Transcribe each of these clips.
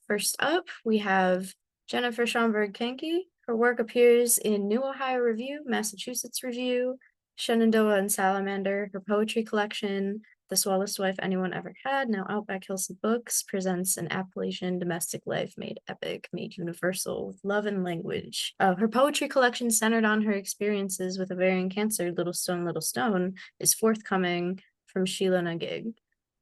First up, we have Jennifer Schomburg Kanke. Her work appears in New Ohio Review, Massachusetts Review, Shenandoah and Salamander. Her poetry collection, The Swellest Wife Anyone Ever Had, now out by Kelsey Books, presents an Appalachian domestic life made epic, made universal with love and language. Her poetry collection, centered on her experiences with ovarian cancer, Little Stone, is forthcoming from Sheila Nagig.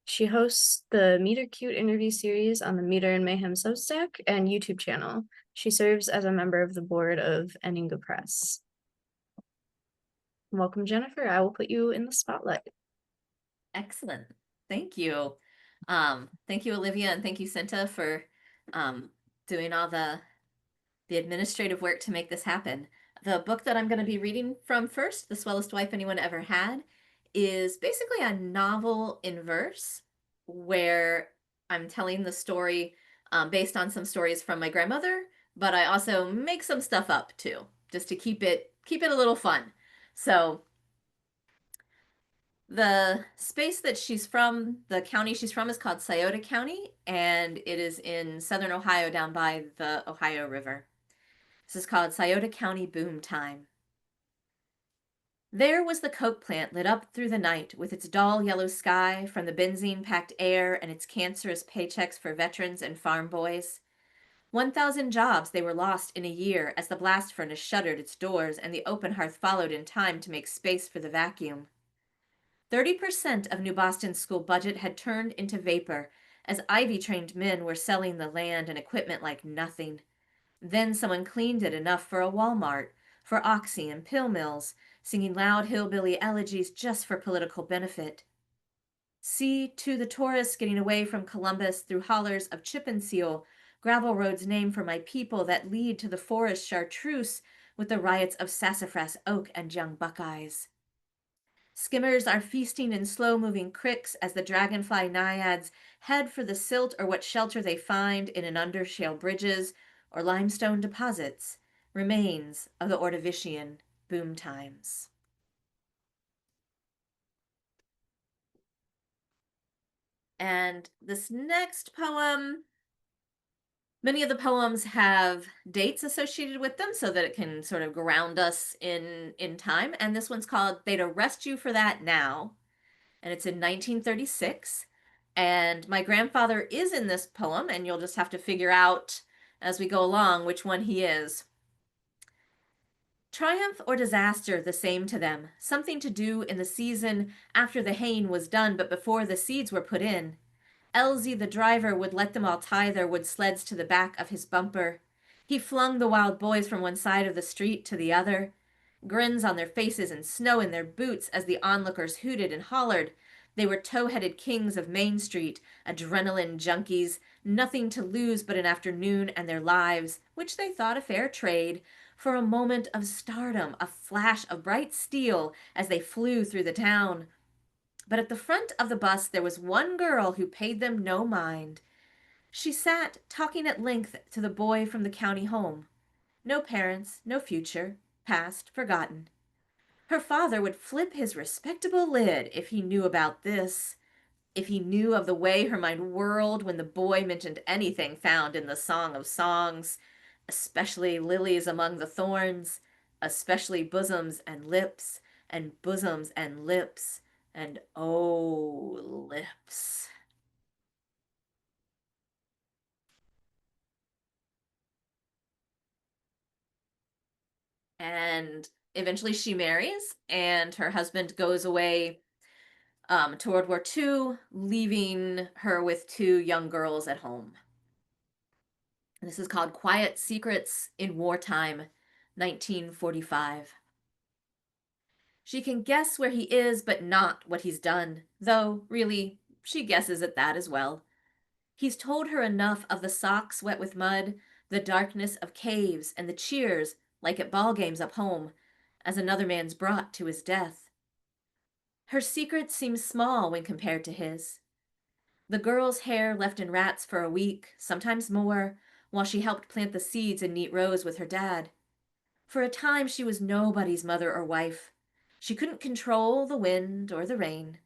She hosts the Meter Cute interview series on the Meter and Mayhem Substack and YouTube channel. She serves as a member of the board of Eninga Press. Welcome, Jennifer. I will put you in the spotlight. Excellent. Thank you. Thank you, Olivia, and thank you, Centa, for doing all the administrative work to make this happen. The book that I'm going to be reading from first, The Swellest Wife Anyone Ever Had, is basically a novel in verse where I'm telling the story based on some stories from my grandmother, but I also make some stuff up too, just to keep it a little fun. So the space that she's from, the county she's from, is called Scioto County, and it is in southern Ohio down by the Ohio River. This is called Scioto County Boom Time. There was the coke plant lit up through the night with its dull yellow sky from the benzene-packed air and its cancerous paychecks for veterans and farm boys. 1,000 jobs they were lost in a year as the blast furnace shuttered its doors and the open hearth followed in time to make space for the vacuum. 30% of New Boston's school budget had turned into vapor as Ivy-trained men were selling the land and equipment like nothing. Then someone cleaned it enough for a Walmart, for Oxy and pill mills, singing loud hillbilly elegies just for political benefit. See, to the tourists getting away from Columbus through hollers of chip and seal, gravel roads named for my people that lead to the forest chartreuse with the riots of sassafras, oak, and young buckeyes. Skimmers are feasting in slow-moving cricks as the dragonfly naiads head for the silt or what shelter they find in and under shale bridges or limestone deposits, remains of the Ordovician boom times. And this next poem, many of the poems have dates associated with them so that it can sort of ground us in time. And this one's called They'd Arrest You for That Now. And it's in 1936. And my grandfather is in this poem, and you'll just have to figure out as we go along which one he is. Triumph or disaster, the same to them. Something to do in the season after the haying was done, but before the seeds were put in. Elsie, the driver, would let them all tie their wood sleds to the back of his bumper. He flung the wild boys from one side of the street to the other. Grins on their faces and snow in their boots as the onlookers hooted and hollered. They were tow-headed kings of Main Street, adrenaline junkies, nothing to lose but an afternoon and their lives, which they thought a fair trade, for a moment of stardom, a flash of bright steel as they flew through the town. But at the front of the bus there was one girl who paid them no mind. She sat talking at length to the boy from the county home. No parents, no future, past, forgotten. Her father would flip his respectable lid if he knew about this, if he knew of the way her mind whirled when the boy mentioned anything found in the Song of Songs, especially lilies among the thorns, especially bosoms and lips, and bosoms and lips, and oh, lips. And eventually she marries, and her husband goes away to World War II, leaving her with two young girls at home. This is called Quiet Secrets in Wartime, 1945. She can guess where he is, but not what he's done, though, really, she guesses at that as well. He's told her enough of the socks wet with mud, the darkness of caves, and the cheers, like at ball games up home, as another man's brought to his death. Her secret seems small when compared to his. The girl's hair left in rats for a week, sometimes more, while she helped plant the seeds in neat rows with her dad. For a time she was nobody's mother or wife. She couldn't control the wind or the rain.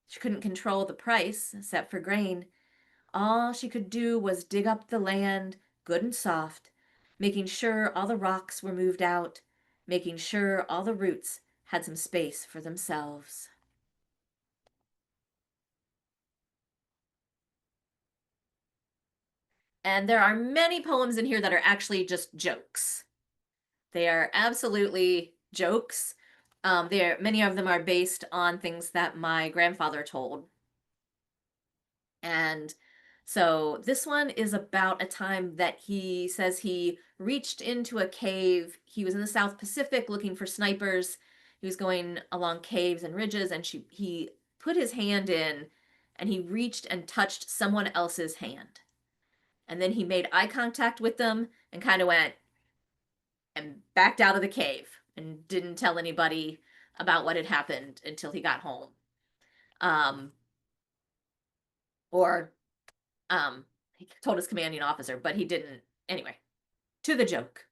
She couldn't control the price, except for grain. All she could do was dig up the land good and soft, making sure all the rocks were moved out, making sure all the roots had some space for themselves. And there are many poems in here that are actually just jokes. They are absolutely jokes. Many of them are based on things that my grandfather told. And so this one is about a time that he says he reached into a cave. He was in the South Pacific looking for snipers. He was going along caves and ridges, and he put his hand in and he reached and touched someone else's hand. And then he made eye contact with them and kind of went and backed out of the cave and didn't tell anybody about what had happened until he got home. Um, or he told his commanding officer, but he didn't. Anyway, to the joke.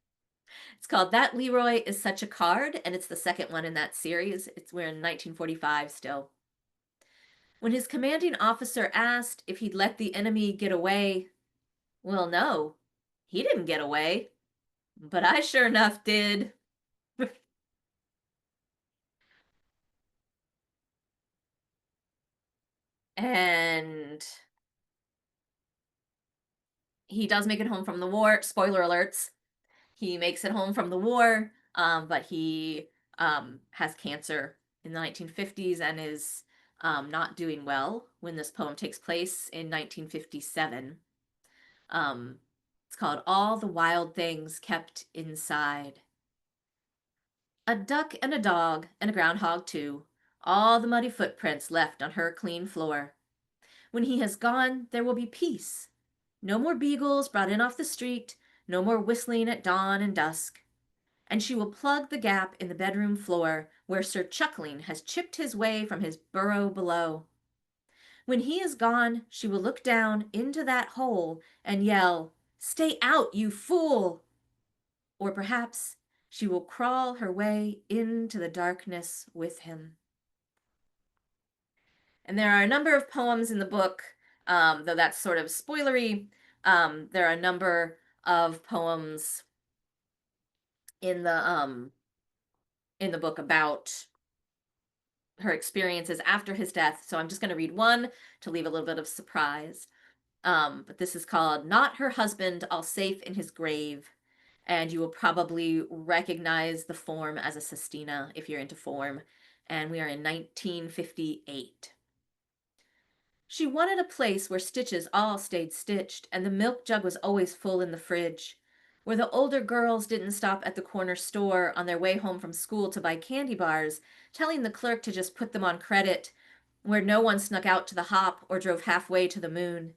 It's called That Leroy is Such a Card, and it's the second one in that series. We're in 1945 still. When his commanding officer asked if he'd let the enemy get away, well, no, he didn't get away, but I sure enough did. And he does make it home from the war. Spoiler alerts. He makes it home from the war, but he has cancer in the 1950s and is not doing well when this poem takes place in 1957. Um, it's called All the Wild Things Kept Inside. A duck and a dog and a groundhog too, all the muddy footprints left on her clean floor. When he has gone, there will be peace. No more beagles brought in off the street, no more whistling at dawn and dusk. And she will plug the gap in the bedroom floor where Sir Chuckling has chipped his way from his burrow below. When he is gone, she will look down into that hole and yell, "Stay out, you fool!" Or perhaps she will crawl her way into the darkness with him. And there are a number of poems in the book, though that's sort of spoilery. There are a number of poems in the book about her experiences after his death. So I'm just going to read one to leave a little bit of surprise. But this is called Not Her Husband, All Safe in His Grave. And you will probably recognize the form as a sestina if you're into form. And we are in 1958. She wanted a place where stitches all stayed stitched, and the milk jug was always full in the fridge, where the older girls didn't stop at the corner store on their way home from school to buy candy bars, telling the clerk to just put them on credit, where no one snuck out to the hop or drove halfway to the moon.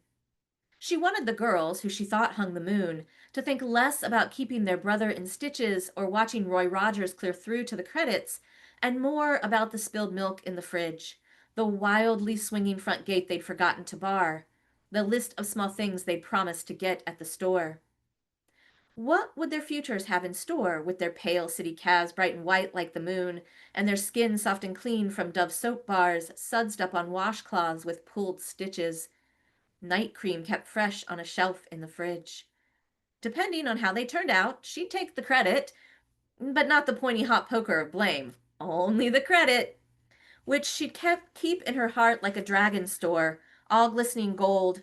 She wanted the girls, who she thought hung the moon, to think less about keeping their brother in stitches or watching Roy Rogers clear through to the credits, and more about the spilled milk in the fridge, the wildly swinging front gate they'd forgotten to bar, the list of small things they'd promised to get at the store. What would their futures have in store, with their pale city calves bright and white like the moon, and their skin soft and clean from Dove soap bars, sudsed up on washcloths with pulled stitches, night cream kept fresh on a shelf in the fridge? Depending on how they turned out, she'd take the credit, but not the pointy hot poker of blame. Only the credit, which she'd keep in her heart like a dragon store, all glistening gold.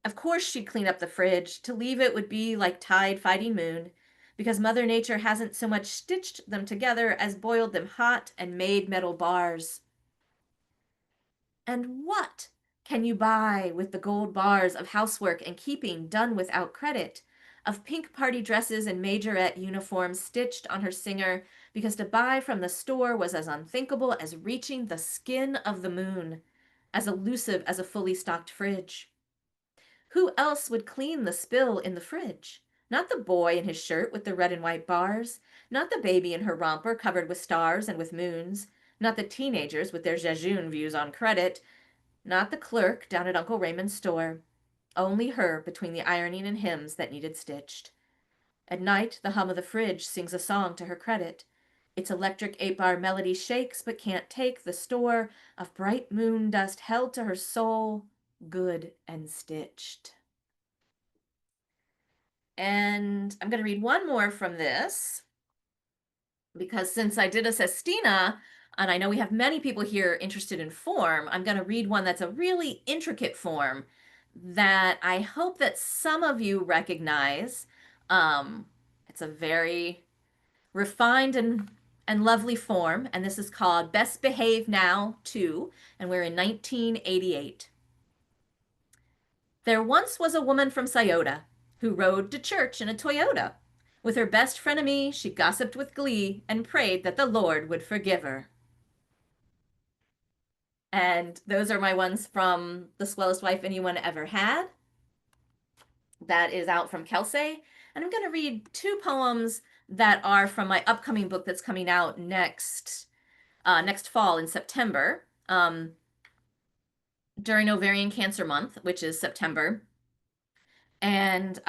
Of course she'd clean up the fridge. To leave it would be like tide fighting moon, because Mother Nature hasn't so much stitched them together as boiled them hot and made metal bars. And what can you buy with the gold bars of housework and keeping done without credit, of pink party dresses and majorette uniforms stitched on her singer, because to buy from the store was as unthinkable as reaching the skin of the moon, as elusive as a fully stocked fridge? Who else would clean the spill in the fridge? Not the boy in his shirt with the red and white bars, not the baby in her romper covered with stars and with moons, not the teenagers with their jejune views on credit, not the clerk down at Uncle Raymond's store. Only her between the ironing and hymns that needed stitched. At night, the hum of the fridge sings a song to her credit. Its electric 8-bar melody shakes but can't take the store of bright moon dust held to her soul. good and stitched. And I'm going to read one more from this because since I did a sestina, and I know we have many people here interested in form, I'm going to read one that's a really intricate form that I hope that some of you recognize. It's a very refined and lovely form, and this is called Best Behave Now 2, and we're in 1988. There once was a woman from Scioto who rode to church in a Toyota. With her best frenemy, she gossiped with glee and prayed that the Lord would forgive her. And those are my ones from The Swellest Wife Anyone Ever Had. That is out from Kelsey. And I'm going to read two poems that are from my upcoming book that's coming out next fall in September, during Ovarian Cancer Month, which is September. And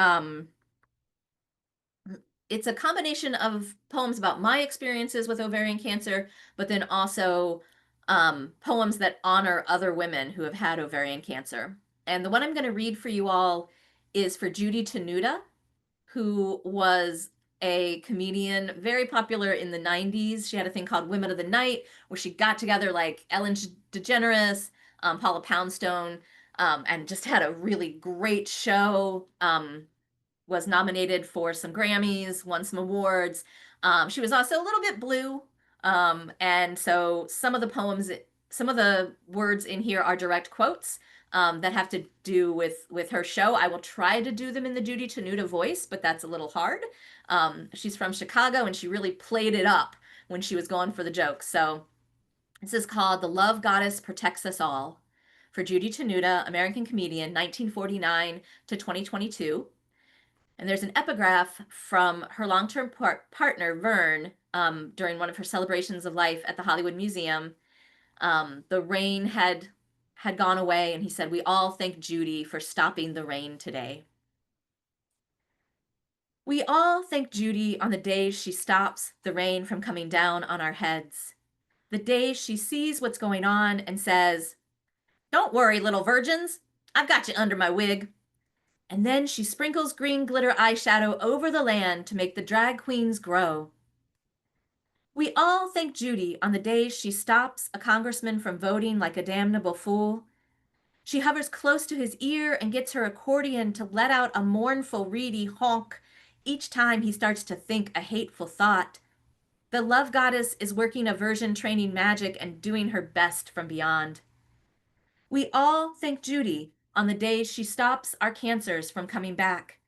it's a combination of poems about my experiences with ovarian cancer, but then also poems that honor other women who have had ovarian cancer. And the one I'm going to read for you all is for Judy Tenuta, who was a comedian very popular in the 90s. She had a thing called Women of the Night, where she got together like Ellen DeGeneres, Paula Poundstone, and just had a really great show. Was nominated for some Grammys, won some awards. She was also a little bit blue. And so some of the poems, some of the words in here are direct quotes that have to do with her show. I will try to do them in the Judy Tenuta voice, but that's a little hard. She's from Chicago and she really played it up when she was going for the jokes. So this is called The Love Goddess Protects Us All for Judy Tenuta, American comedian, 1949 to 2022. And there's an epigraph from her long-term partner, Vern, during one of her celebrations of life at the Hollywood Museum. The rain had gone away, and he said, "We all thank Judy for stopping the rain today." We all thank Judy on the days she stops the rain from coming down on our heads. The days she sees what's going on and says, "Don't worry, little virgins. I've got you under my wig." And then she sprinkles green glitter eyeshadow over the land to make the drag queens grow. We all thank Judy on the days she stops a congressman from voting like a damnable fool. She hovers close to his ear and gets her accordion to let out a mournful, reedy honk each time he starts to think a hateful thought. The love goddess is working aversion training magic and doing her best from beyond. We all thank Judy on the days she stops our cancers from coming back.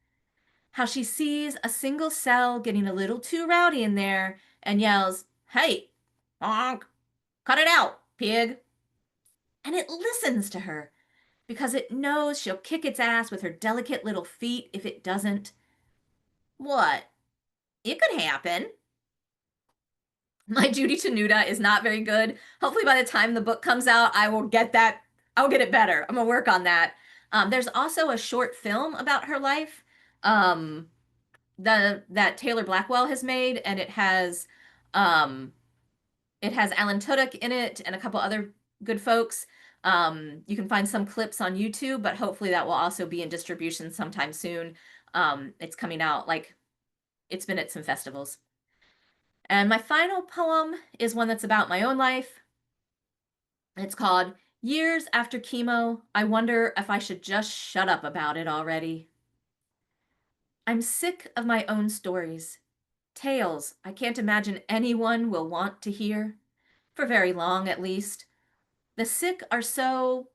How she sees a single cell getting a little too rowdy in there and yells, "Hey, honk, cut it out, pig." And it listens to her because it knows she'll kick its ass with her delicate little feet if it doesn't. What? It could happen. My Judy Tenuta is not very good. Hopefully by the time the book comes out, I will get that. I'll get it better. I'm gonna work on that. There's also a short film about her life. That Taylor Blackwell has made, and um it has Alan Tudyk in it and a couple other good folks. You can find some clips on YouTube, but hopefully that will also be in distribution sometime soon. It's coming out, like, it's been at some festivals. And my final poem is one that's about my own life. It's called Years After Chemo. I Wonder If I Should Just Shut Up About It Already. I'm sick of my own stories. Tales I can't imagine anyone will want to hear, for very long at least. The sick are so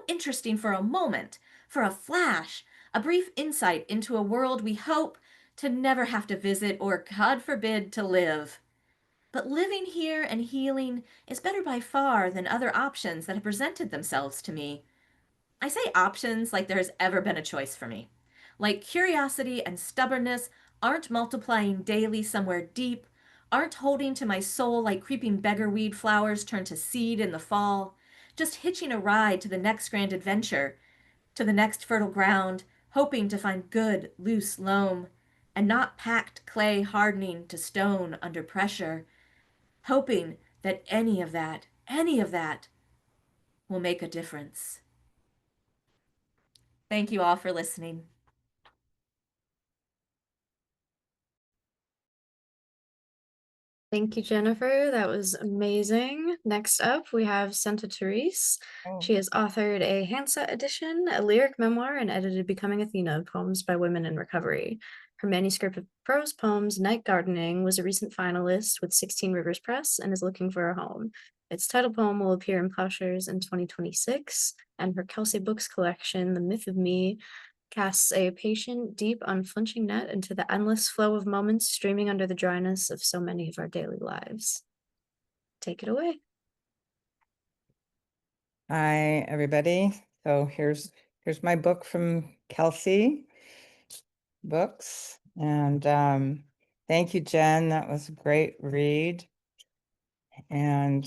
interesting for a moment, for a flash, a brief insight into a world we hope to never have to visit or, God forbid, to live. But living here and healing is better by far than other options that have presented themselves to me. I say options like there has ever been a choice for me. Like curiosity and stubbornness aren't multiplying daily somewhere deep, aren't holding to my soul like creeping beggarweed flowers turn to seed in the fall, just hitching a ride to the next grand adventure, to the next fertile ground, hoping to find good, loose loam, and not packed clay hardening to stone under pressure, hoping that any of that will make a difference. Thank you all for listening. Thank you, Jennifer. That was amazing. Next up, we have Centa Therese. Oh. She has authored a handset edition, a lyric memoir, and edited Becoming Athena, poems by women in recovery. Her manuscript of prose poems, Night Gardening, was a recent finalist with 16 Rivers Press and is looking for a home. Its title poem will appear in Plowshares in 2026, and her Kelsey Books collection, The Myth of Me, casts a patient, deep, unflinching net into the endless flow of moments streaming under the dryness of so many of our daily lives. Take it away. Hi, everybody. So here's my book from Kelsey Books. And thank you, Jen. That was a great read. And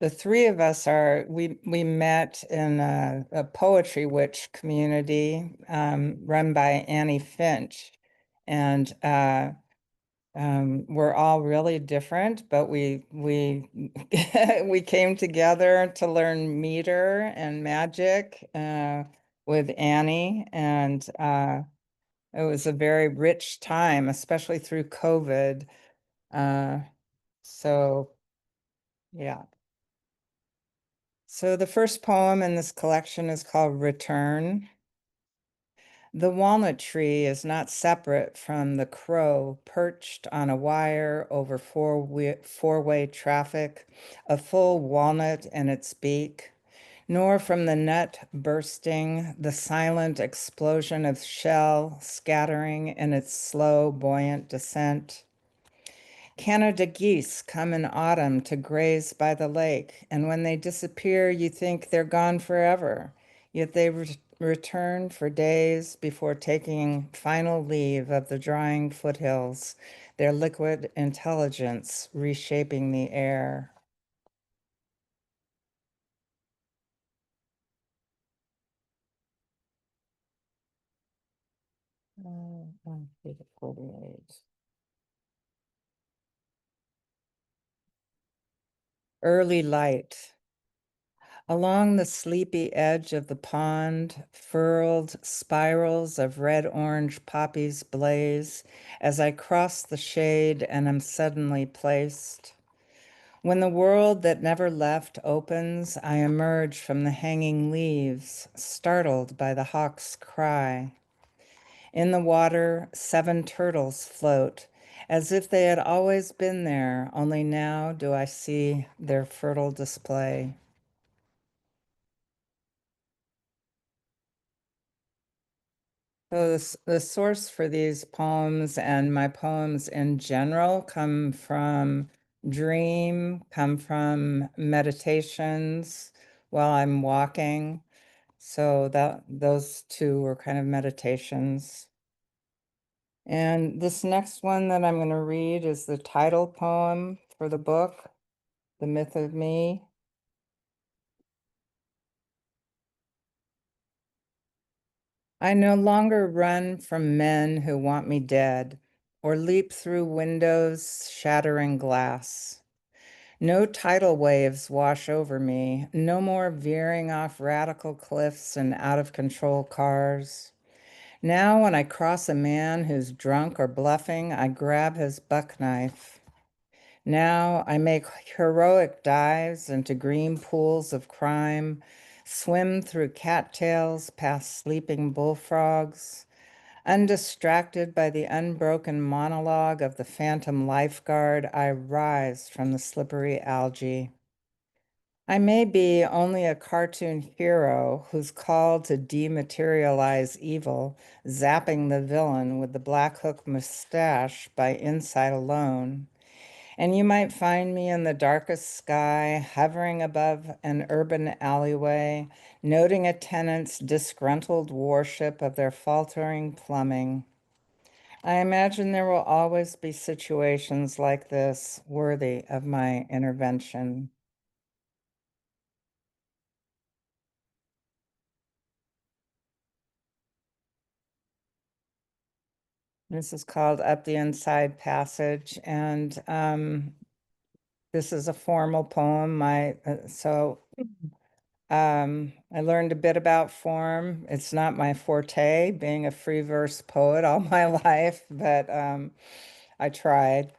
the three of us we met in a Poetry Witch community run by Annie Finch. And we're all really different, but we we came together to learn meter and magic with Annie, and it was a very rich time, especially through COVID. Uh, so yeah. So the first poem in this collection is called Return. The walnut tree is not separate from the crow perched on a wire over four-way traffic, a full walnut in its beak, nor from the nut bursting, the silent explosion of shell scattering in its slow, buoyant descent. Canada geese come in autumn to graze by the lake, and when they disappear, you think they're gone forever. Yet they return for days before taking final leave of the drying foothills, their liquid intelligence reshaping the air. On page 48. Early light. Along the sleepy edge of the pond, furled spirals of red-orange poppies blaze as I cross the shade and am suddenly placed. When the world that never left opens, I emerge from the hanging leaves, startled by the hawk's cry. In the water, 7 turtles float, as if they had always been there, only now do I see their fertile display. So the source for these poems and my poems in general come from come from meditations while I'm walking. So those two were kind of meditations. And this next one that I'm going to read is the title poem for the book, The Myth of Me. I no longer run from men who want me dead or leap through windows shattering glass. No tidal waves wash over me, no more veering off radical cliffs and out of control cars. Now, when I cross a man who's drunk or bluffing, I grab his buck knife. Now, I make heroic dives into green pools of crime, swim through cattails past sleeping bullfrogs. Undistracted by the unbroken monologue of the phantom lifeguard, I rise from the slippery algae. I may be only a cartoon hero who's called to dematerialize evil, zapping the villain with the black hook mustache by insight alone. And you might find me in the darkest sky, hovering above an urban alleyway, noting a tenant's disgruntled worship of their faltering plumbing. I imagine there will always be situations like this worthy of my intervention. This is called Up the Inside Passage, and this is a formal poem. So I learned a bit about form. It's not my forte, being a free verse poet all my life, but I tried.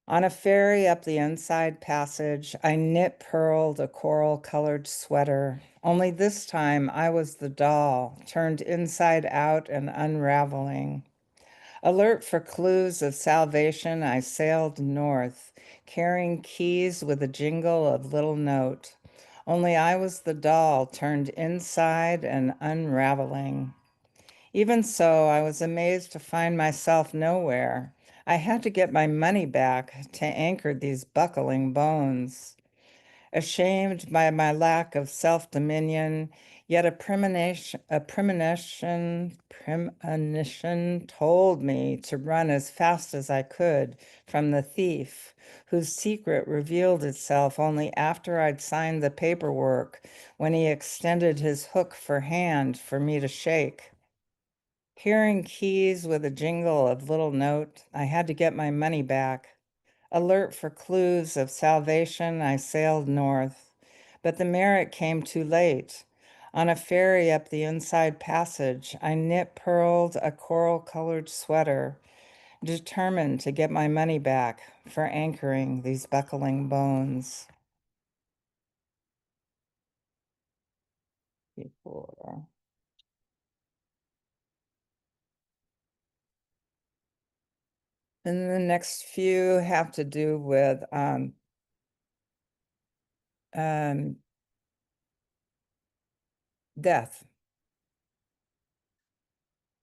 On a ferry up the inside passage, I knit purled a coral-colored sweater. Only this time I was the doll, turned inside out and unraveling. Alert for clues of salvation, I sailed north, carrying keys with a jingle of little note. Only I was the doll turned inside and unraveling. Even so, I was amazed to find myself nowhere. I had to get my money back to anchor these buckling bones. Ashamed by my lack of self-dominion, yet a premonition told me to run as fast as I could from the thief, whose secret revealed itself only after I'd signed the paperwork, when he extended his hook for hand for me to shake. Hearing keys with a jingle of little note, I had to get my money back. Alert for clues of salvation, I sailed north. But the merit came too late. On a ferry up the inside passage, I knit purled a coral-colored sweater, determined to get my money back for anchoring these buckling bones. Before. And the next few have to do with death.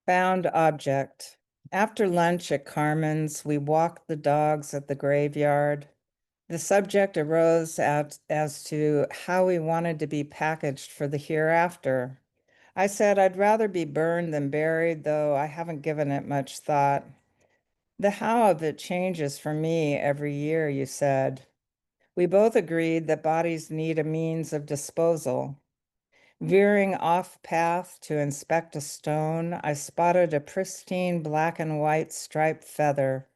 Found object. After lunch at Carmen's, we walked the dogs at the graveyard. The subject arose as to how we wanted to be packaged for the hereafter. I said I'd rather be burned than buried, though I haven't given it much thought. The how of it changes for me every year, you said. We both agreed that bodies need a means of disposal. Veering off path to inspect a stone, I spotted a pristine black and white striped feather,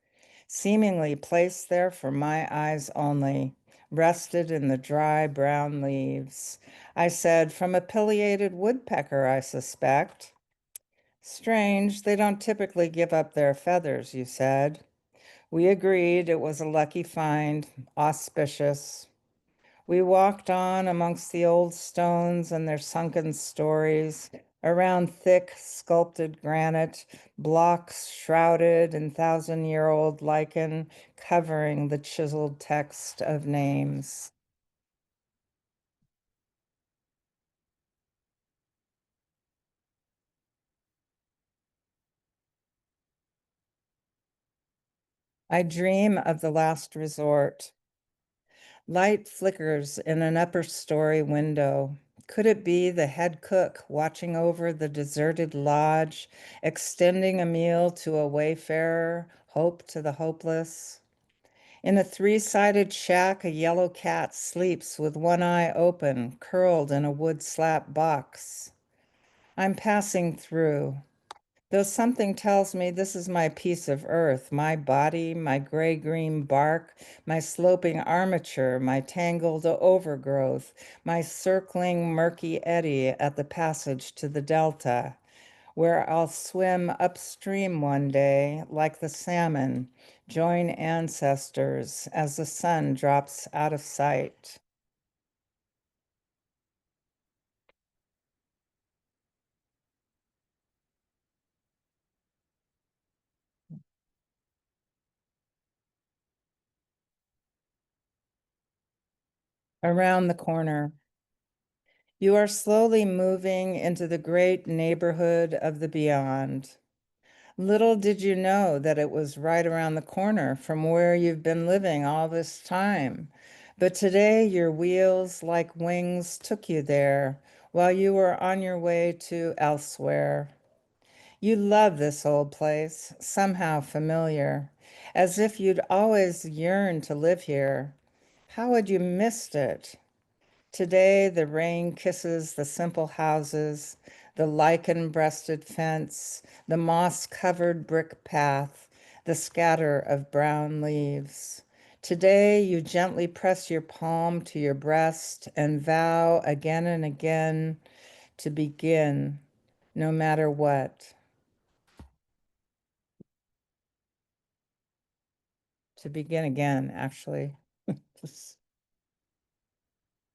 seemingly placed there for my eyes only, rested in the dry brown leaves. I said, from a pileated woodpecker, I suspect. Strange, they don't typically give up their feathers, you said. We agreed it was a lucky find, auspicious. We walked on amongst the old stones and their sunken stories, around thick sculpted granite, blocks shrouded in thousand-year-old lichen covering the chiseled text of names. I dream of the last resort. Light flickers in an upper story window. Could it be the head cook watching over the deserted lodge, extending a meal to a wayfarer, hope to the hopeless? In a three-sided shack, a yellow cat sleeps with one eye open, curled in a wood slab box. I'm passing through. Though something tells me this is my piece of earth, my body, my gray-green bark, my sloping armature, my tangled overgrowth, my circling murky eddy at the passage to the delta, where I'll swim upstream one day like the salmon, join ancestors as the sun drops out of sight. Around the corner. You are slowly moving into the great neighborhood of the beyond. Little did you know that it was right around the corner from where you've been living all this time. But today your wheels like wings took you there while you were on your way to elsewhere. You love this old place, somehow familiar, as if you'd always yearned to live here. How had you missed it? Today, the rain kisses the simple houses, the lichen-breasted fence, the moss-covered brick path, the scatter of brown leaves. Today, you gently press your palm to your breast and vow again and again to begin, no matter what. To begin again, actually.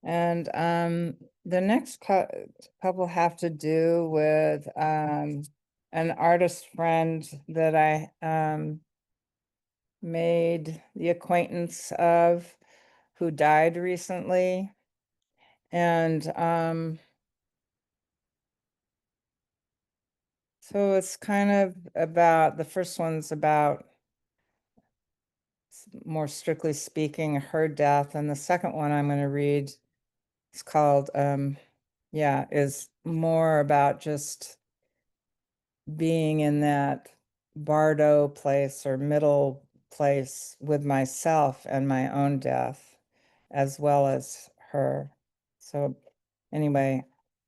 And the next couple have to do with an artist friend that I made the acquaintance of who died recently. And so it's kind of about, the first one's about, more strictly speaking, her death. And the second one I'm going to read is called, is more about just being in that bardo place or middle place with myself and my own death, as well as her. So anyway,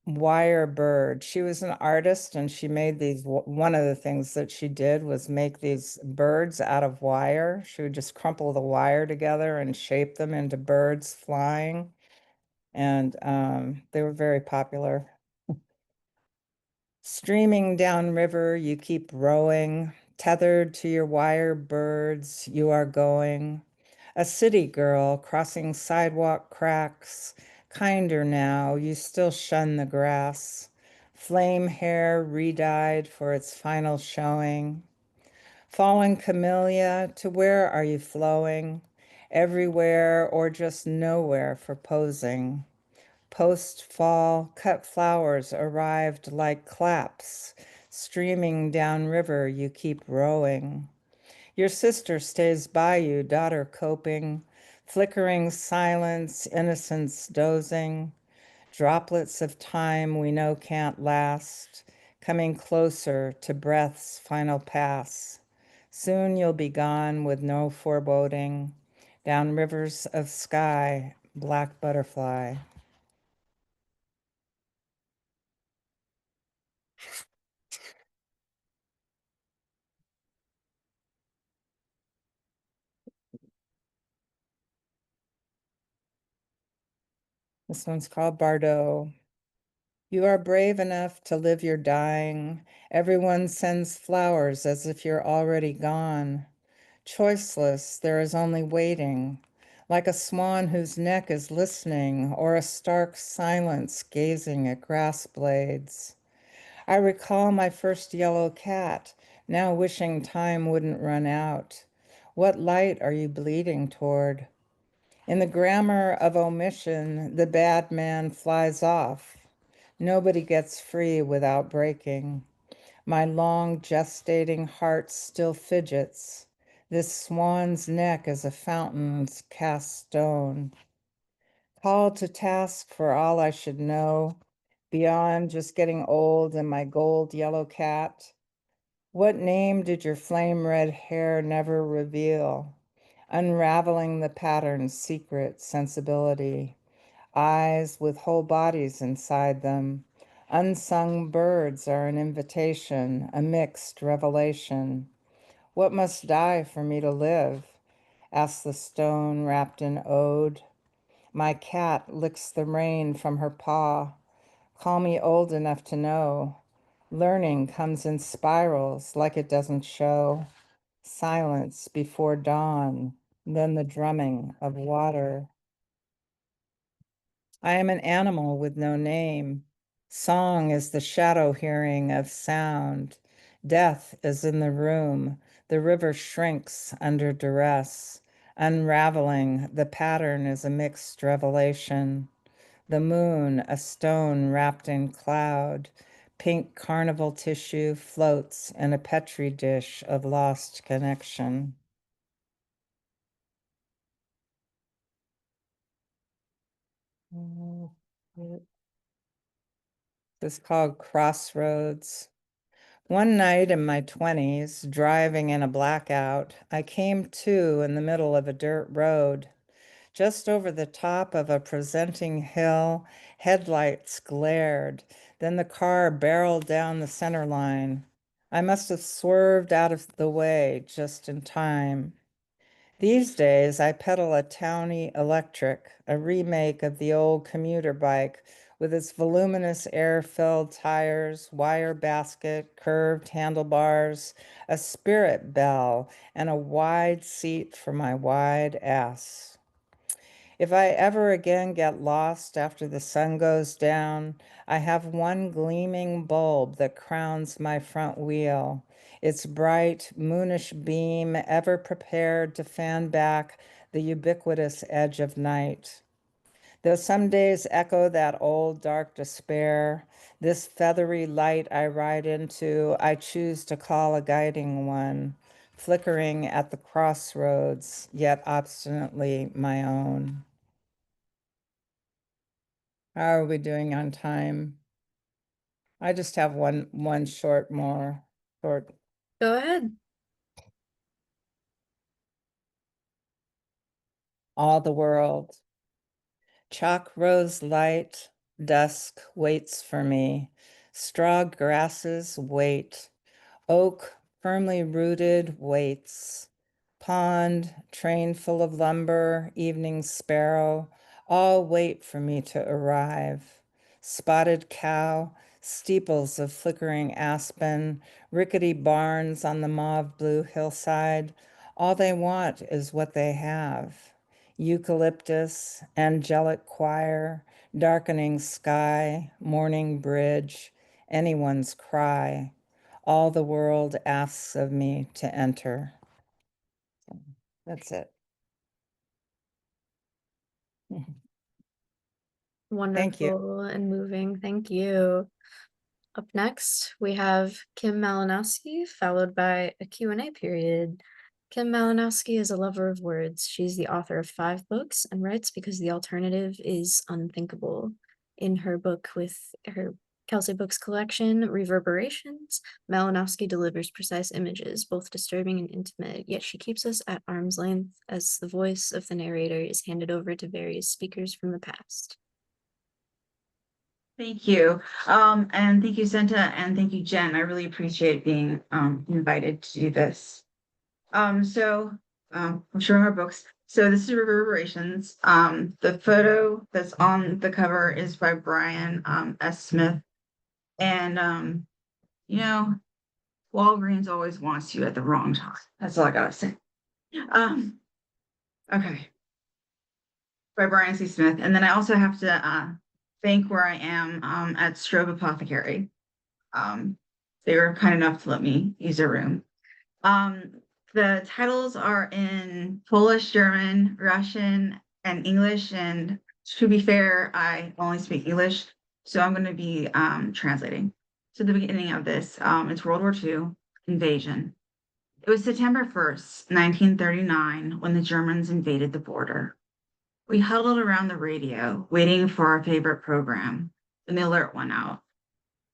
wire bird. She was an artist and she made these, one of the things that she did was make these birds out of wire. She would just crumple the wire together and shape them into birds flying. And they were very popular. Streaming downriver, you keep rowing, tethered to your wire birds, you are going. A city girl crossing sidewalk cracks, kinder now, you still shun the grass. Flame hair re-dyed for its final showing. Fallen camellia, to where are you flowing? Everywhere or just nowhere for posing. Post-fall, cut flowers arrived like claps. Streaming downriver, you keep rowing. Your sister stays by you, daughter coping. Flickering silence, innocence dozing. Droplets of time we know can't last. Coming closer to breath's final pass. Soon you'll be gone with no foreboding. Down rivers of sky, black butterfly. This one's called Bardot. You are brave enough to live your dying. Everyone sends flowers as if you're already gone. Choiceless, there is only waiting, like a swan whose neck is listening, or a stark silence gazing at grass blades. I recall my first yellow cat, now wishing time wouldn't run out. What light are you bleeding toward? In the grammar of omission, the bad man flies off. Nobody gets free without breaking. My long gestating heart still fidgets. This swan's neck is a fountain's cast stone. Called to task for all I should know, beyond just getting old and my gold yellow cat. What name did your flame red hair never reveal? Unraveling the pattern's secret sensibility. Eyes with whole bodies inside them. Unsung birds are an invitation, a mixed revelation. What must die for me to live? Asks the stone wrapped in ode. My cat licks the rain from her paw. Call me old enough to know. Learning comes in spirals like it doesn't show. Silence before dawn, then the drumming of water. I am an animal with no name. Song is the shadow hearing of sound. Death is in the room. The river shrinks under duress. Unraveling, the pattern is a mixed revelation. The moon, a stone wrapped in cloud. Pink carnival tissue floats in a petri dish of lost connection. This is called Crossroads. One night in my 20s, driving in a blackout, I came to in the middle of a dirt road. Just over the top of a presenting hill, headlights glared. Then the car barreled down the center line. I must have swerved out of the way just in time. These days, I pedal a Townie electric, a remake of the old commuter bike with its voluminous air-filled tires, wire basket, curved handlebars, a spirit bell, and a wide seat for my wide ass. If I ever again get lost after the sun goes down, I have one gleaming bulb that crowns my front wheel, its bright, moonish beam ever prepared to fan back the ubiquitous edge of night. Though some days echo that old dark despair, this feathery light I ride into, I choose to call a guiding one, flickering at the crossroads, yet obstinately my own. How are we doing on time? I just have one short. Go ahead. All the world. Chalk rose light, dusk waits for me. Straw grasses wait. Oak, firmly rooted, waits. Pond, train full of lumber, evening sparrow, all wait for me to arrive. Spotted cow, steeples of flickering aspen, rickety barns on the mauve blue hillside, all they want is what they have. Eucalyptus, angelic choir, darkening sky, morning bridge, anyone's cry. All the world asks of me to enter. That's it. Wonderful and moving. Thank you. Up next, we have Kim Malinowski, followed by a Q&A period. Kim Malinowski is a lover of words. She's the author of 5 books and writes because the alternative is unthinkable. In her book with her Kelsey Books collection, Reverberations, Malinowski delivers precise images, both disturbing and intimate, yet she keeps us at arm's length as the voice of the narrator is handed over to various speakers from the past. Thank you. And thank you, Centa, and thank you, Jen. I really appreciate being invited to do this. I'm showing our books. So this is Reverberations. The photo that's on the cover is by Brian S. Smith. And Walgreens always wants you at the wrong time. That's all I gotta say. Okay. By Brian C. Smith. And then I also have to thank where I am at Strobe Apothecary. They were kind enough to let me use their room. The titles are in Polish, German, Russian, and English. And to be fair, I only speak English, so I'm going to be translating. So the beginning of this, it's World War II, invasion. It was September 1st, 1939, when the Germans invaded the border. We huddled around the radio, waiting for our favorite program, when the alert went out.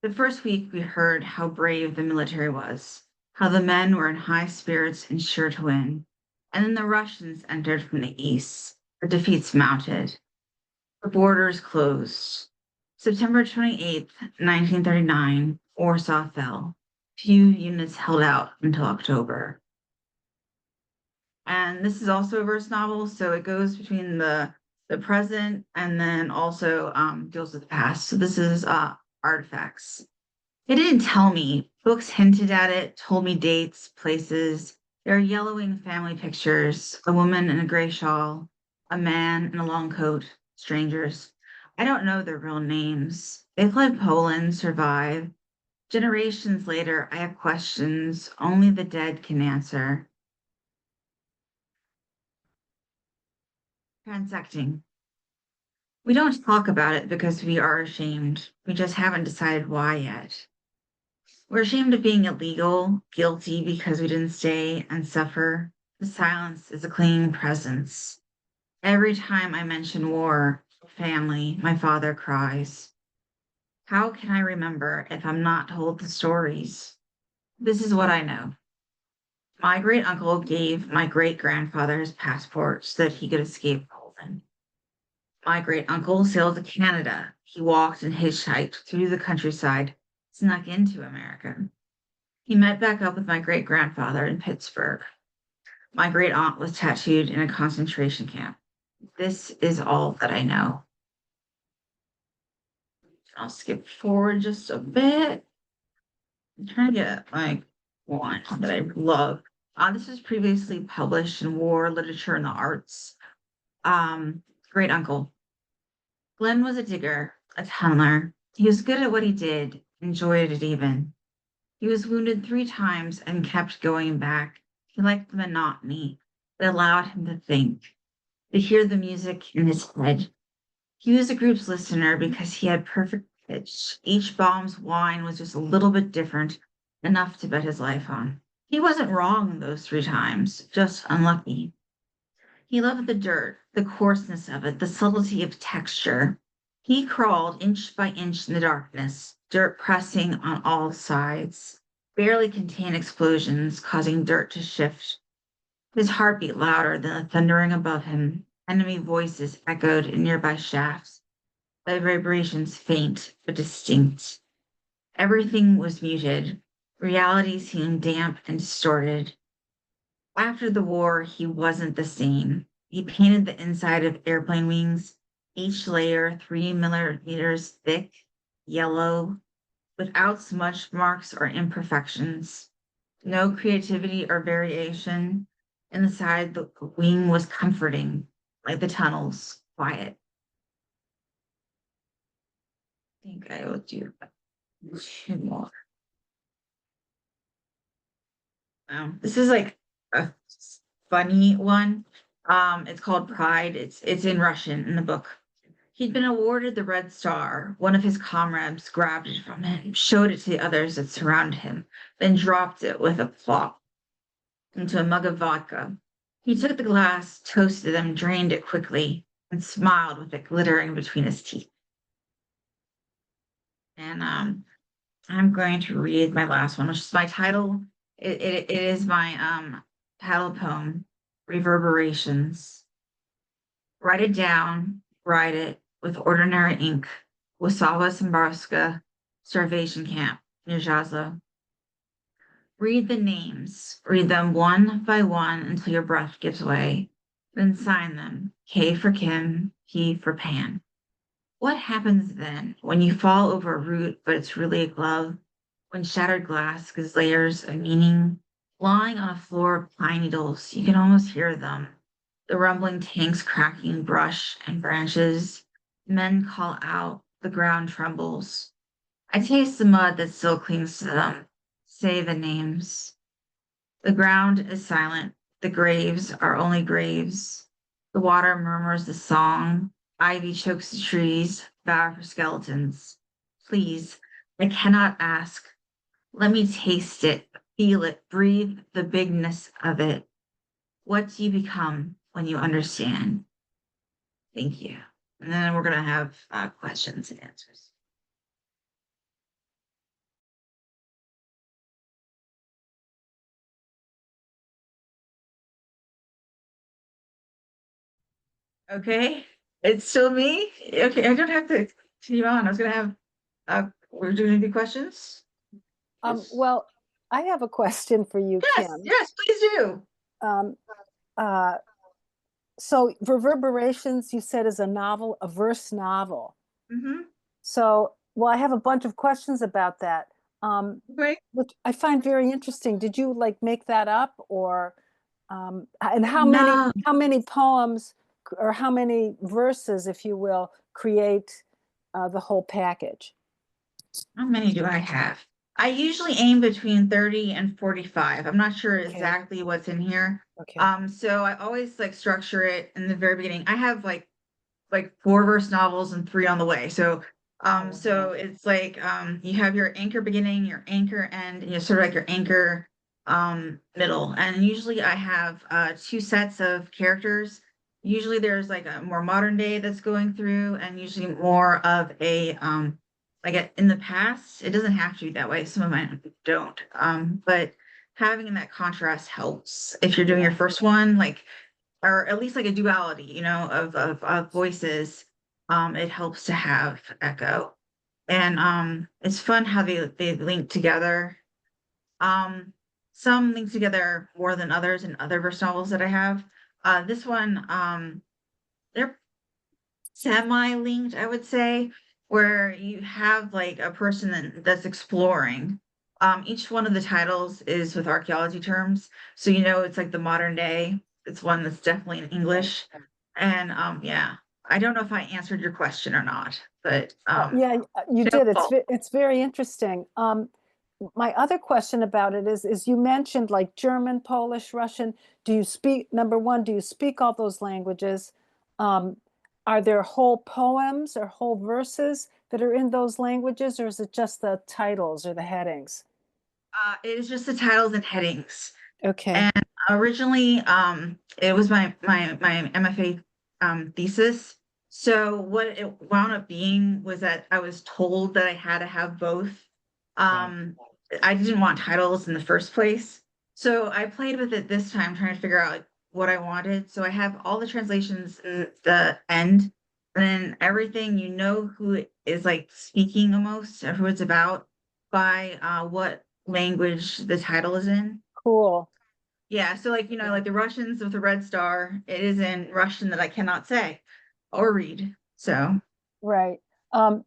The first week, we heard how brave the military was, how the men were in high spirits and sure to win. And then the Russians entered from the east, the defeats mounted. The borders closed. September 28th, 1939, Warsaw fell. Few units held out until October. And this is also a verse novel, so it goes between the present and then also deals with the past. So this is Artifacts. It didn't tell me. Books hinted at it, told me dates, places. There are yellowing family pictures, a woman in a gray shawl, a man in a long coat, strangers. I don't know their real names. They fled Poland, survived. Generations later, I have questions only the dead can answer. Transecting. We don't talk about it because we are ashamed. We just haven't decided why yet. We're ashamed of being illegal, guilty because we didn't stay and suffer. The silence is a clinging presence. Every time I mention war, family, my father cries. How can I remember if I'm not told the stories? This is what I know. My great uncle gave my great grandfather his passport so that he could escape Poland. My great uncle sailed to Canada. He walked and hitchhiked through the countryside, snuck into America. He met back up with my great grandfather in Pittsburgh. My great aunt was tattooed in a concentration camp. This is all that I know. I'll skip forward just a bit. I'm trying to get like one that I love. This was previously published in War, Literature, and the Arts. Great uncle. Glenn was a digger, a tunneler. He was good at what he did, enjoyed it even. He was wounded 3 times and kept going back. He liked the monotony. It allowed him to think, to hear the music in his head. He was a group's listener because he had perfect pitch. Each bomb's whine was just a little bit different, enough to bet his life on. He wasn't wrong those 3 times, just unlucky. He loved the dirt, the coarseness of it, the subtlety of texture. He crawled inch by inch in the darkness, dirt pressing on all sides, barely contained explosions, causing dirt to shift. His heart beat louder than the thundering above him. Enemy voices echoed in nearby shafts, vibrations faint but distinct. Everything was muted. Reality seemed damp and distorted. After the war, he wasn't the same. He painted the inside of airplane wings, each layer 3 millimeters thick, yellow, without smudge marks or imperfections. No creativity or variation. Inside, the wing was comforting, like the tunnels, quiet. I think I will do 2 more. This is like a funny one. It's called Pride. It's in Russian in the book. He'd been awarded the Red Star. One of his comrades grabbed it from him, showed it to the others that surrounded him, then dropped it with a plop into a mug of vodka. He took the glass, toasted them, drained it quickly, and smiled with it glittering between his teeth. And I'm going to read my last one, which is my title. It is my title poem, Reverberations. Write it down, write it with ordinary ink. Wasawa Sambarska starvation camp near Jaslo. Read the names, read them one by one until your breath gives way. Then sign them, K for Kim, P for Pan. What happens then when you fall over a root, but it's really a glove? When shattered glass gives layers of meaning? Lying on a floor of pine needles, you can almost hear them. The rumbling tanks cracking brush and branches. Men call out, the ground trembles. I taste the mud that still clings to them. Say the names. The ground is silent. The graves are only graves. The water murmurs the song. Ivy chokes the trees, bow for skeletons. Please, I cannot ask. Let me taste it, feel it, breathe the bigness of it. What do you become when you understand? Thank you. And then we're going to have questions and answers. Okay, it's still me. Okay, I don't have to continue on. I was going to have, we're doing the questions. Well, I have a question for you, Yes, Kim. yes, please do. Um, so Reverberations, you said, is a novel, a verse novel. Mm-hmm. So, well, I have a bunch of questions about that, Great. which I find very interesting. Did you like make that up, or and how No. many poems or how many verses, if you will, create the whole package? How many do I have? I usually aim between 30 and 45. I'm not sure Okay. exactly what's in here. Okay. So I always like structure it in the very beginning. I have like 4 verse novels and 3 on the way. So so it's like you have your anchor beginning, your anchor end, and you sort of like your anchor middle. And usually I have 2 sets of characters. Usually there's like a more modern day that's going through, and usually more of a in the past. It doesn't have to be that way. Some of mine don't. But having that contrast helps if you're doing your first one, like, or at least like a duality, you know, of voices. It helps to have echo, and it's fun how they link together. some link together more than others in other verse novels that I have. This one, they're semi-linked, I would say, where you have like a person that's exploring. Each one of the titles is with archaeology terms, so you know it's like the modern day. It's one that's definitely in English, and yeah, I don't know if I answered your question or not, but Yeah, you no did. fault. It's very interesting. My other question about it is you mentioned like German, Polish, Russian. Do you speak, number one, do you speak all those languages? Um, are there whole poems or whole verses that are in those languages, or is it just the titles or the headings? It is just the titles and headings. Okay. And originally, it was my MFA thesis. So what it wound up being was that I was told that I had to have both. Um, I didn't want titles in the first place. So I played with it this time, trying to figure out like, what I wanted. So I have all the translations in the end, and then everything you know who is like speaking almost or who it's about by what language the title is in. Cool. Yeah, so like, you know, like the Russians with the red star, it is in Russian that I cannot say or read. So, Right. Um,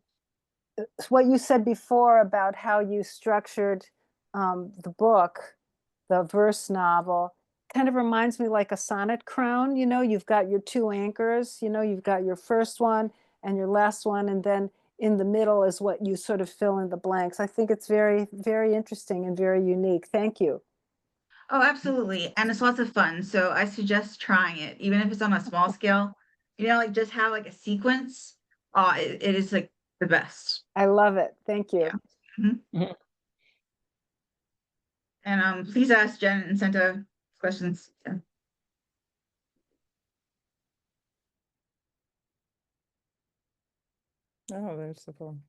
what you said before about how you structured the book, the verse novel, kind of reminds me like a sonnet crown. You know, you've got your two anchors, you know, you've got your first one and your last one, and then in the middle is what you sort of fill in the blanks. I think it's very, very interesting and very unique. Thank you. oh, absolutely. And it's lots of fun. So I suggest trying it, even if it's on a small scale. You know, like just have like a sequence. It is like the best. I love it. Thank you. Yeah. Mhm. Mhm. And please ask Jen and Centa questions. Yeah. Oh, there's the poem.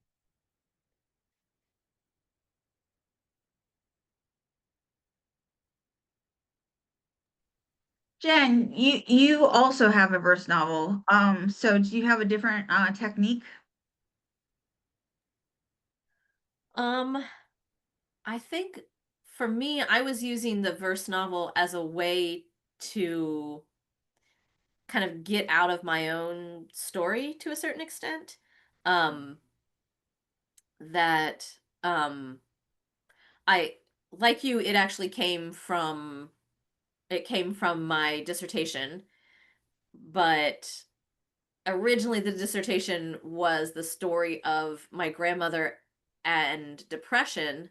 Jen, you also have a verse novel. So do you have a different technique? Um, I think for me, I was using the verse novel as a way to kind of get out of my own story to a certain extent. Um, that I like you, it actually came from my dissertation, but originally the dissertation was the story of my grandmother and depression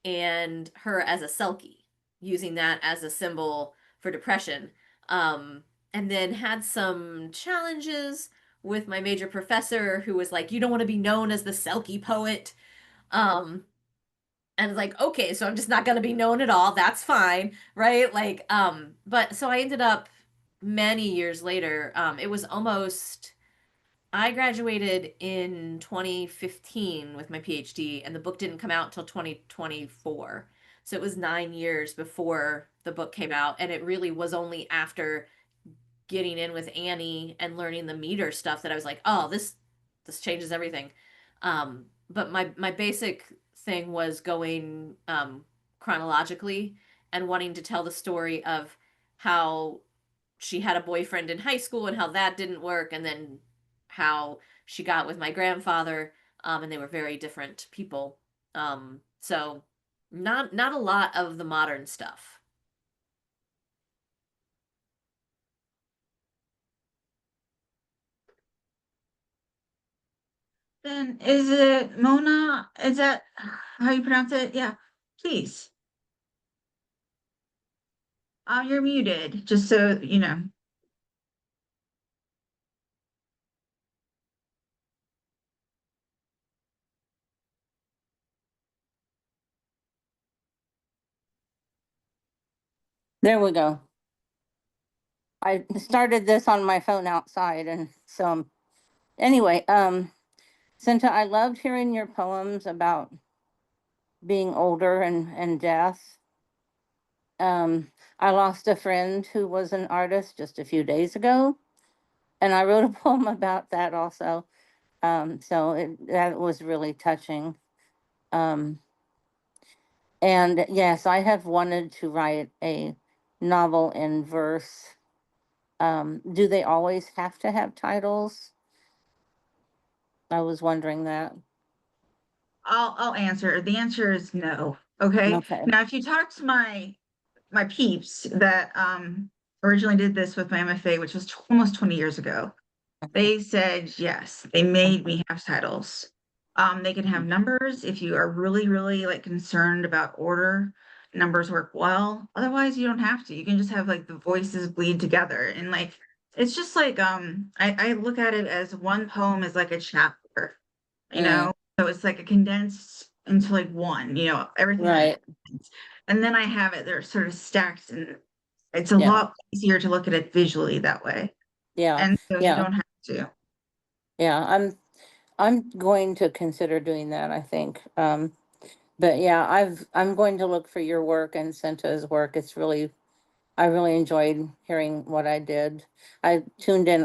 and her as a selkie, using that as a symbol for depression. Um, and then had some challenges with my major professor who was like, you don't want to be known as the selkie poet. Um, and it's like, okay, so I'm just not gonna be known at all. That's fine, right? Like, but so I ended up many years later, it was almost I graduated in 2015 with my PhD, and the book didn't come out until 2024. So it was 9 years before the book came out, and it really was only after getting in with Annie and learning the meter stuff that I was like, oh, this changes everything. But my basic thing was going chronologically and wanting to tell the story of how she had a boyfriend in high school and how that didn't work, and then how she got with my grandfather, and they were very different people. So not a lot of the modern stuff. Then is it Mona? Is that how you pronounce it? Yeah, please. You're muted, just so you know. There we go. I started this on my phone outside, and so anyway, Cinta, I loved hearing your poems about being older and death. I lost a friend who was an artist just a few days ago, and I wrote a poem about that also. That was really touching. Um, And yes, I have wanted to write a novel in verse. Do they always have to have titles? I was wondering that. I'll answer. The answer is no. Okay. Okay. Now, if you talk to my peeps that originally did this with my MFA, which was almost 20 years ago, they said yes, they made me have titles. They can have numbers if you are really, really like concerned about order. Numbers work well. Otherwise, you don't have to. You can just have like the voices bleed together. And like it's just like I look at it as one poem is like a chapter, you know? So it's like a condensed into like one, you know, everything that Right. happens. And then I have it, they're sort of stacked, and it's a Yeah. lot easier to look at it visually that way. Yeah. And so you Yeah. don't have to. Yeah. I'm going to consider doing that, I think. But yeah, I'm going to look for your work and Centa's work. I really enjoyed hearing what I did. I tuned in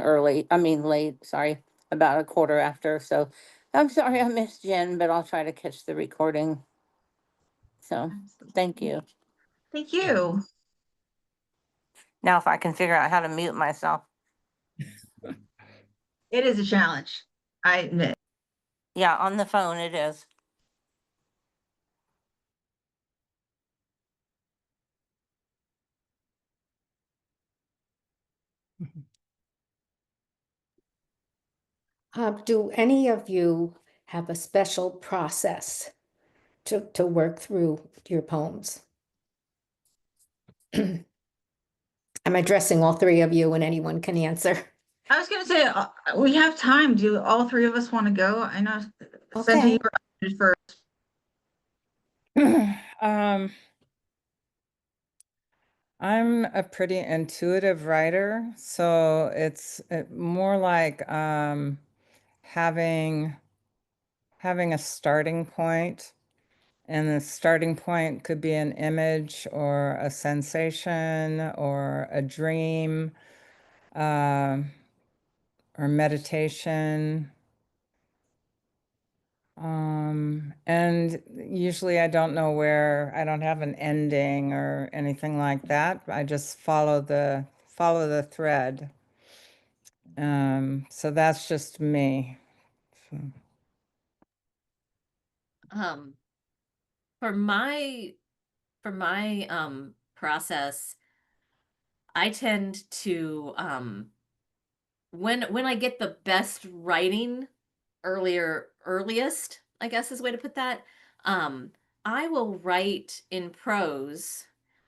late, sorry, about a quarter after. So I'm sorry I missed Jen, but I'll try to catch the recording. So thank you. Thank you. Now, if I can figure out how to mute myself. It is a challenge, I admit. Yeah, on the phone it is. Do any of you have a special process to work through your poems? I'm addressing all three of you and anyone can answer. I was gonna say, we have time. Do all three of us want to go? I know, Centa, you Okay. were up first. I'm a pretty intuitive writer, so it's more like having a starting point, and the starting point could be an image or a sensation or a dream, or meditation. And usually I don't know where, I don't have an ending or anything like that. I just follow the thread. So that's just me. Um, for my process, I tend to when I get the best writing earliest, I guess is the way to put that. Um, I will write in prose.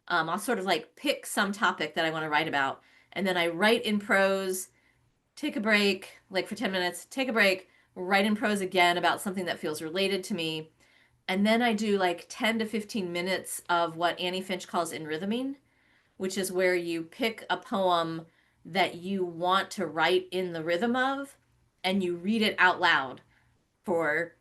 I'll sort of like pick some topic that I want to write about, and then I write in prose, take a break, like for 10 minutes, take a break, write in prose again about something that feels related to me. And then I do like 10 to 15 minutes of what Annie Finch calls in rhythming, which is where you pick a poem that you want to write in the rhythm of and you read it out loud for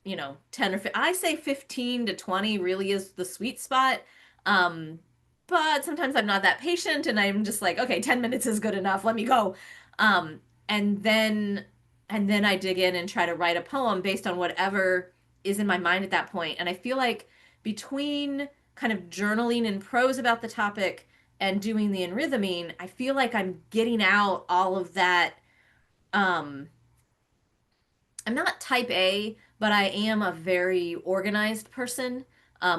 10 or 15, I say 15 to 20 really is the sweet spot. um but sometimes I'm not that patient and I'm just like, okay, 10 minutes is good enough, let me go. um and then I dig in and try to write a poem based on whatever is in my mind at that point. And I feel like between kind of journaling in prose about the topic and doing the enrhythming, I feel like I'm getting out all of that. I'm not type A, but I am a very organized person,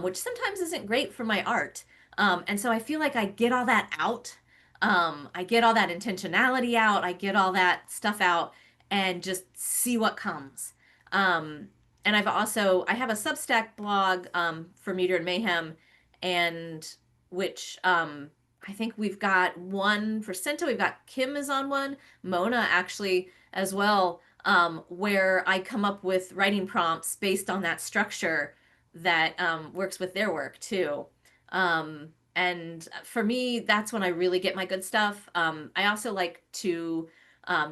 which sometimes isn't great for my art. And so I feel like I get all that out. I get all that intentionality out. I get all that stuff out and just see what comes. Um, and I have a Substack blog for Meteor and Mayhem, and which I think we've got one for Centa. We've got Kim is on one, Mona actually as well, where I come up with writing prompts based on that structure that works with their work too. And for me, that's when I really get my good stuff. I also like to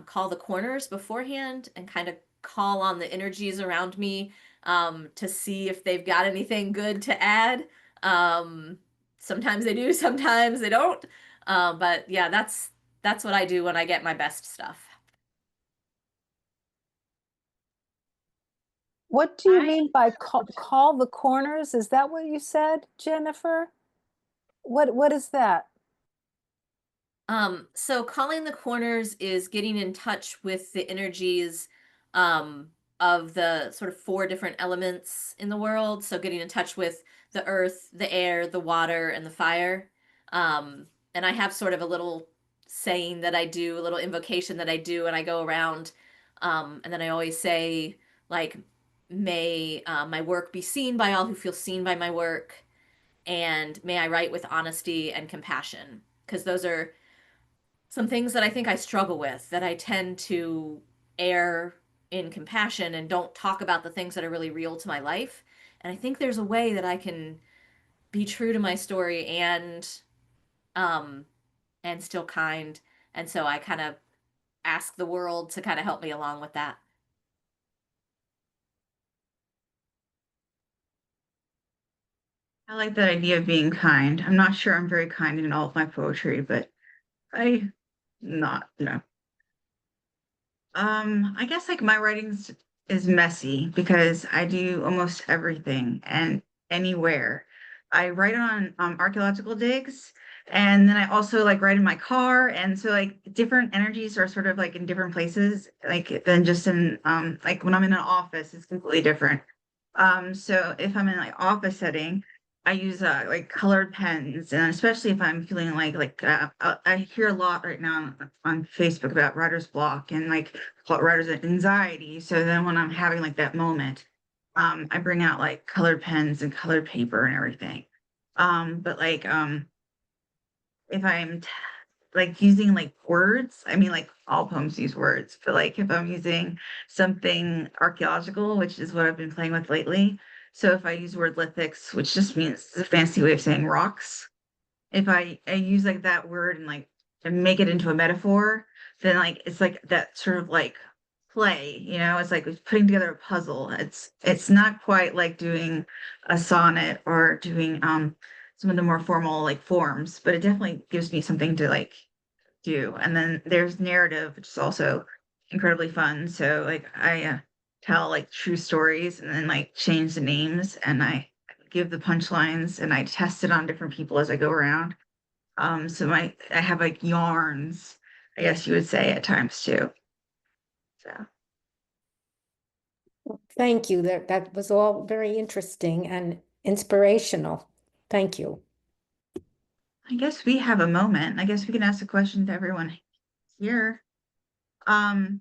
call the corners beforehand and kind of call on the energies around me to see if they've got anything good to add. Sometimes they do, sometimes they don't. But yeah, that's what I do when I get my best stuff. What do you I- mean by call the corners? Is that what you said, Jennifer? What is that? So calling the corners is getting in touch with the energies of the sort of 4 different elements in the world. So getting in touch with the earth, the air, the water, and the fire. And I have sort of a little saying that I do, a little invocation that I do, and I go around, and then I always say, like, may my work be seen by all who feel seen by my work, and may I write with honesty and compassion, because those are some things that I think I struggle with, that I tend to err in compassion and don't talk about the things that are really real to my life. And I think there's a way that I can be true to my story um and still kind. And so I kind of ask the world to kind of help me along with that. I like that idea of being kind. I'm not sure I'm very kind in all of my poetry, but I not no. I guess like my writings is messy because I do almost everything and anywhere. I write on archaeological digs, and then I also like write in my car, and so like different energies are sort of like in different places, like than just in like when I'm in an office, it's completely different. So if I'm in like office setting, I use like colored pens, and especially if I'm feeling I hear a lot right now on Facebook about writer's block and like writer's anxiety. So then when I'm having like that moment, I bring out like colored pens and colored paper and everything. But like if I'm like using like words, I mean like all poems use words, but like if I'm using something archaeological, which is what I've been playing with lately. So if I use word lithics, which just means it's a fancy way of saying rocks, if I use like that word and like and make it into a metaphor, then like it's like that sort of like play, it's like it's putting together a puzzle. It's not quite like doing a sonnet or doing some of the more formal like forms, but it definitely gives me something to like do. And then there's narrative, which is also incredibly fun. So like I tell like true stories and then like change the names and I give the punchlines and I test it on different people as I go around. So I have like yarns, I guess you would say at times too. So Thank you. That was all very interesting and inspirational. Thank you. I guess we have a moment. I guess we can ask a question to everyone here. Um,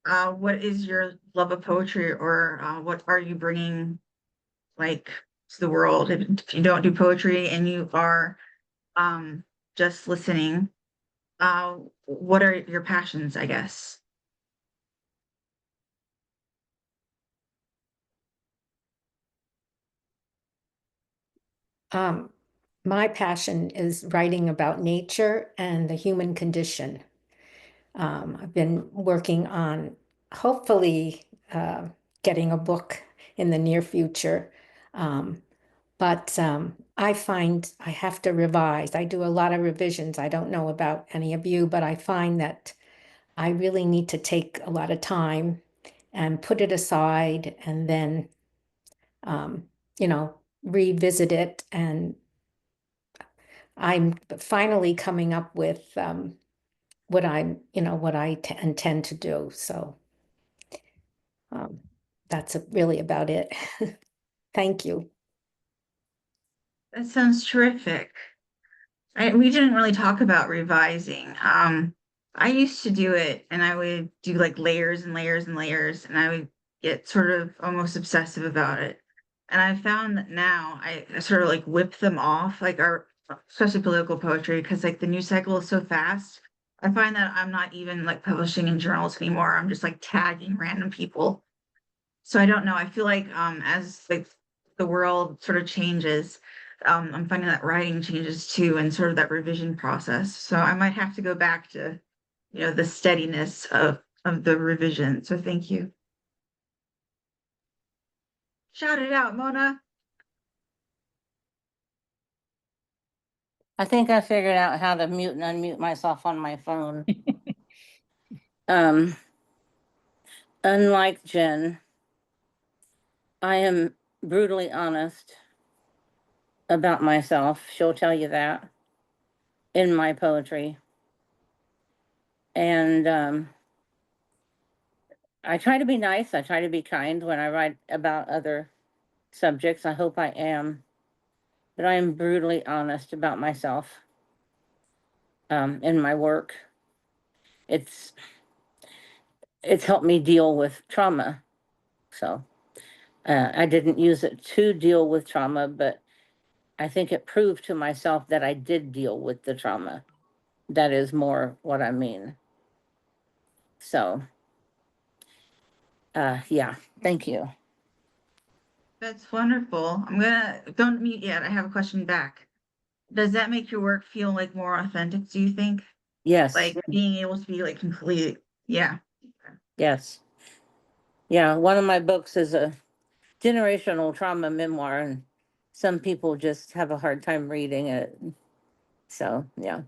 what is your love of poetry or what are you bringing like to the world? If you don't do poetry and you are just listening, what are your passions, I guess? Um, my passion is writing about nature and the human condition. I've been working on hopefully getting a book in the near future. But I find I have to revise. I do a lot of revisions. I don't know about any of you, but I find that I really need to take a lot of time and put it aside and then, um, revisit it. And I'm finally coming up with what I intend to do. So that's really about it. Thank you. That sounds terrific. We didn't really talk about revising. I used to do it and I would do like layers and layers and layers, and I would get sort of almost obsessive about it. And I found that now I sort of like whip them off, like our especially political poetry, because like the news cycle is so fast. I find that I'm not even like publishing in journals anymore. I'm just like tagging random people. So I don't know. I feel like as like the world sort of changes, I'm finding that writing changes too, and sort of that revision process. So I might have to go back to, the steadiness of the revision. So thank you. Shout it out, Mona. I think I figured out how to mute and unmute myself on my phone. Um, Unlike Jen, I am brutally honest about myself. She'll tell you that in my poetry. And I try to be nice. I try to be kind when I write about other subjects. I hope I am. But I am brutally honest about myself in my work. It's helped me deal with trauma. So I didn't use it to deal with trauma, but I think it proved to myself that I did deal with the trauma. That is more what I mean. So, yeah, thank you. That's wonderful. Don't mute yet. I have a question back. Does that make your work feel like more authentic, do you think? Yes, Like being able to be like complete, yeah. yes. Yeah, one of my books is a generational trauma memoir, and some people just have a hard time reading it. So, yeah.